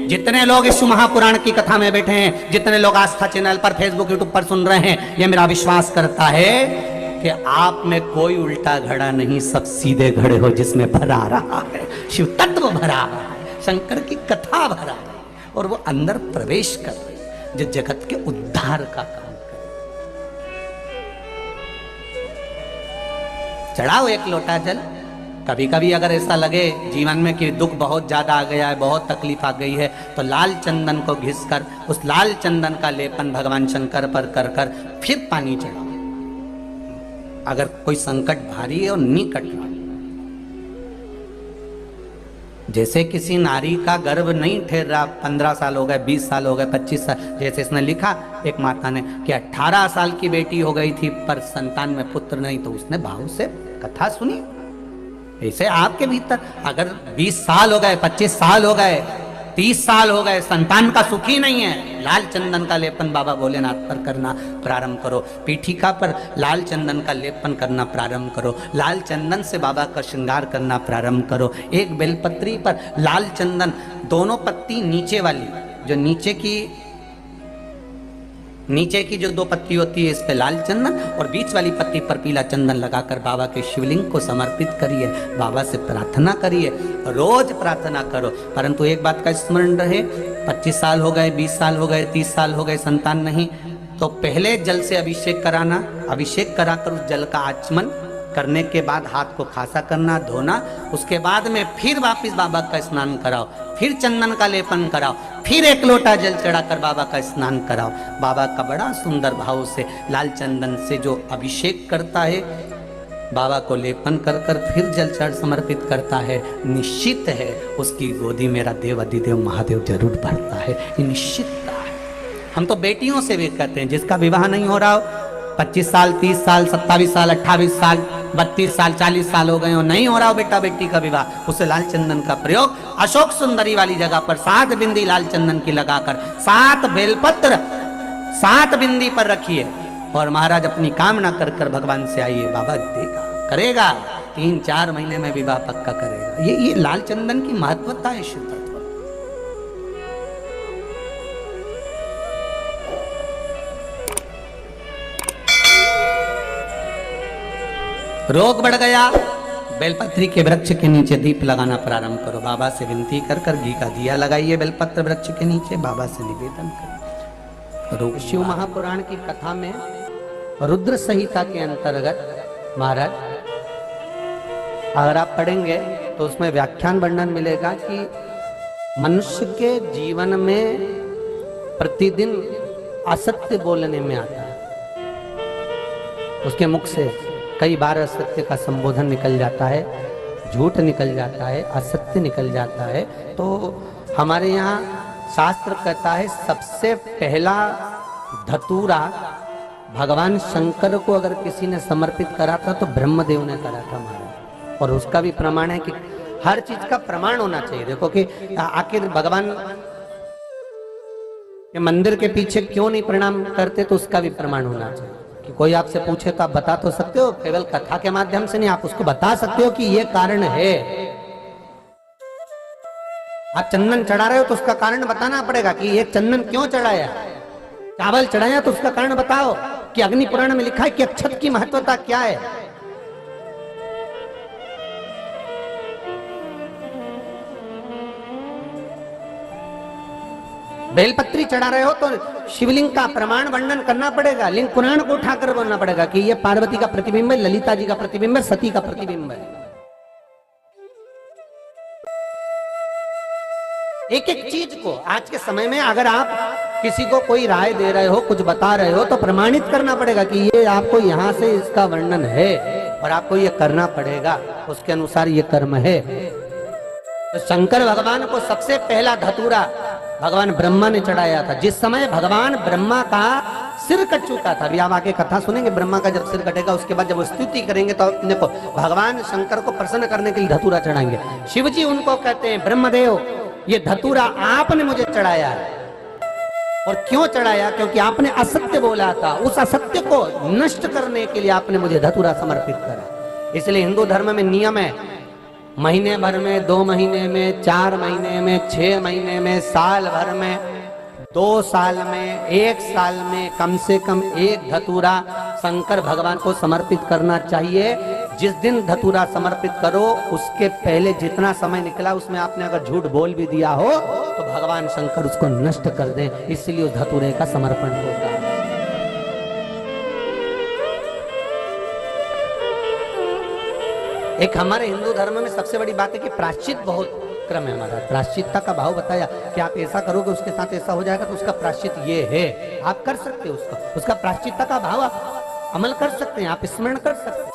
जितने लोग इस महापुराण की कथा में बैठे हैं, जितने लोग आस्था चैनल पर, फेसबुक, यूट्यूब पर सुन रहे हैं, ये मेरा विश्वास करता है कि आप में कोई उल्टा घड़ा नहीं, सब सीधे घड़े हो जिसमें भरा रहा है शिव तत्व, भरा रहा है शंकर की कथा, भरा है, और वो अंदर प्रवेश कर रहे हैं जो जगत के उद्धार का काम करे। चढ़ाओ एक लोटा जल। कभी कभी अगर ऐसा लगे जीवन में कि दुख बहुत ज्यादा आ गया है, बहुत तकलीफ आ गई है, तो लाल चंदन को घिसकर उस लाल चंदन का लेपन भगवान शंकर पर कर कर फिर पानी चढ़ाओ। अगर कोई संकट भारी है और निकट है, जैसे किसी नारी का गर्भ नहीं ठहर रहा, 15 साल हो गए, 20 साल हो गए, 25 साल, जैसे इसने लिखा एक माता ने कि 18 साल की बेटी हो गई थी पर संतान में पुत्र नहीं, तो उसने भाव से कथा सुनी। ऐसे आपके भीतर अगर 20 साल हो गए, 25 साल हो गए, 30 साल हो गए, संतान का सुख ही नहीं है, लाल चंदन का लेपन बाबा भोलेनाथ पर करना प्रारंभ करो। पीठिका पर लाल चंदन का लेपन करना प्रारंभ करो। लाल चंदन से बाबा का श्रृंगार करना प्रारंभ करो। एक बेलपत्री पर लाल चंदन, दोनों पत्ती नीचे वाली, जो नीचे की जो 2 पत्ती होती है, इस पे लाल चंदन, और बीच वाली पत्ती पर पीला चंदन लगाकर बाबा के शिवलिंग को समर्पित करिए, बाबा से प्रार्थना करिए, रोज प्रार्थना करो। परंतु एक बात का स्मरण रहे, 25 साल हो गए, 20 साल हो गए, 30 साल हो गए, संतान नहीं, तो पहले जल से अभिषेक कराना, अभिषेक कराकर उस जल का आचमन करने के बाद हाथ को खासा करना, धोना, उसके बाद में फिर वापिस बाबा का स्नान कराओ, फिर चंदन का लेपन कराओ, फिर एक लोटा जल चढ़ाकर बाबा का स्नान कराओ। बाबा का बड़ा सुंदर भाव से लाल चंदन से जो अभिषेक करता है, बाबा को लेपन कर कर फिर जल चढ़ समर्पित करता है, निश्चित है उसकी गोदी मेरा देव अधिदेव महादेव जरूर भरता है, ये निश्चित है। हम तो बेटियों से भी कहते हैं, जिसका विवाह नहीं हो रहा हो, 25 साल, 30 साल, 27 साल, 28 साल, 32 साल, 40 साल हो गए हो, नहीं हो रहा हो बेटा बेटी का विवाह, उसे लाल चंदन का प्रयोग अशोक सुंदरी वाली जगह पर 7 बिंदी लाल चंदन की लगाकर 7 बेलपत्र 7 बिंदी पर रखिए, और महाराज अपनी कामना कर कर भगवान से आइए, बाबा देगा, करेगा, 3-4 महीने में विवाह पक्का करेगा। ये लाल चंदन की महत्वता है शुद्ध। रोग बढ़ गया, बेलपत्री के वृक्ष के नीचे दीप लगाना प्रारंभ करो, बाबा से विनती कर कर घी का दिया लगाइए बेलपत्र वृक्ष के नीचे, बाबा से निवेदन करिए। शिव महापुराण की कथा में रुद्र संहिता के अंतर्गत महाराज अगर आप पढ़ेंगे तो उसमें व्याख्यान वर्णन मिलेगा कि मनुष्य के जीवन में प्रतिदिन असत्य बोलने में आता है, उसके मुख से कई बार असत्य का संबोधन निकल जाता है, झूठ निकल जाता है, असत्य निकल जाता है। तो हमारे यहाँ शास्त्र कहता है सबसे पहला धतूरा भगवान शंकर को अगर किसी ने समर्पित करा था तो ब्रह्मदेव ने करा था महाराज, और उसका भी प्रमाण है कि हर चीज का प्रमाण होना चाहिए। देखो कि आखिर भगवान के मंदिर के पीछे क्यों नहीं प्रणाम करते, तो उसका भी प्रमाण होना चाहिए। कि कोई आपसे पूछे तो आप बता तो सकते हो, केवल कथा के माध्यम से नहीं, आप उसको बता सकते हो कि ये कारण है। आप चंदन चढ़ा रहे हो तो उसका कारण बताना पड़ेगा कि ये चंदन क्यों चढ़ाया, चावल चढ़ाया तो उसका कारण बताओ कि अग्नि पुराण में लिखा है कि अक्षत की महत्वता क्या है। बेलपत्री चढ़ा रहे हो तो शिवलिंग का प्रमाण वर्णन करना पड़ेगा, लिंग पुराण को उठाकर बोलना पड़ेगा कि यह पार्वती का प्रतिबिंब है, ललिता जी का प्रतिबिंब है, सती का प्रतिबिंब है। एक एक चीज को आज के समय में अगर आप किसी को कोई राय दे रहे हो, कुछ बता रहे हो, तो प्रमाणित करना पड़ेगा कि ये आपको यहां से इसका वर्णन है और आपको ये करना पड़ेगा, उसके अनुसार ये कर्म है। तो शंकर भगवान को सबसे पहला धतूरा भगवान ब्रह्मा ने चढ़ाया था। जिस समय भगवान ब्रह्मा का सिर कट चुका था, अभी आप आगे कथा सुनेंगे, ब्रह्मा का जब सिर कटेगा उसके बाद जब वो स्तुति करेंगे तो देखो भगवान शंकर को प्रसन्न करने के लिए धतूरा चढ़ाएंगे। शिव जी उनको कहते हैं ब्रह्मदेव ये धतूरा आपने मुझे चढ़ाया है। और क्यों चढ़ाया? क्योंकि आपने असत्य बोला था, उस असत्य को नष्ट करने के लिए आपने मुझे धतूरा समर्पित करा। इसलिए हिंदू धर्म में नियम है महीने भर में, 2 महीने में, 4 महीने में, 6 महीने में, साल भर में, 2 साल में, 1 साल में कम से कम 1 धतूरा शंकर भगवान को समर्पित करना चाहिए। जिस दिन धतूरा समर्पित करो उसके पहले जितना समय निकला उसमें आपने अगर झूठ बोल भी दिया हो तो भगवान शंकर उसको नष्ट कर दें, इसलिए उस धतूरे का समर्पण होता है। एक हमारे हिंदू धर्म में सबसे बड़ी बात है कि प्रायश्चित बहुत क्रम है हमारा। प्रायश्चितता का भाव बताया कि आप ऐसा करोगे उसके साथ ऐसा हो जाएगा, तो उसका प्रायश्चित ये है, आप कर सकते हो उसका प्रायश्चितता का भाव आप अमल कर सकते हैं, आप स्मरण कर सकते हैं।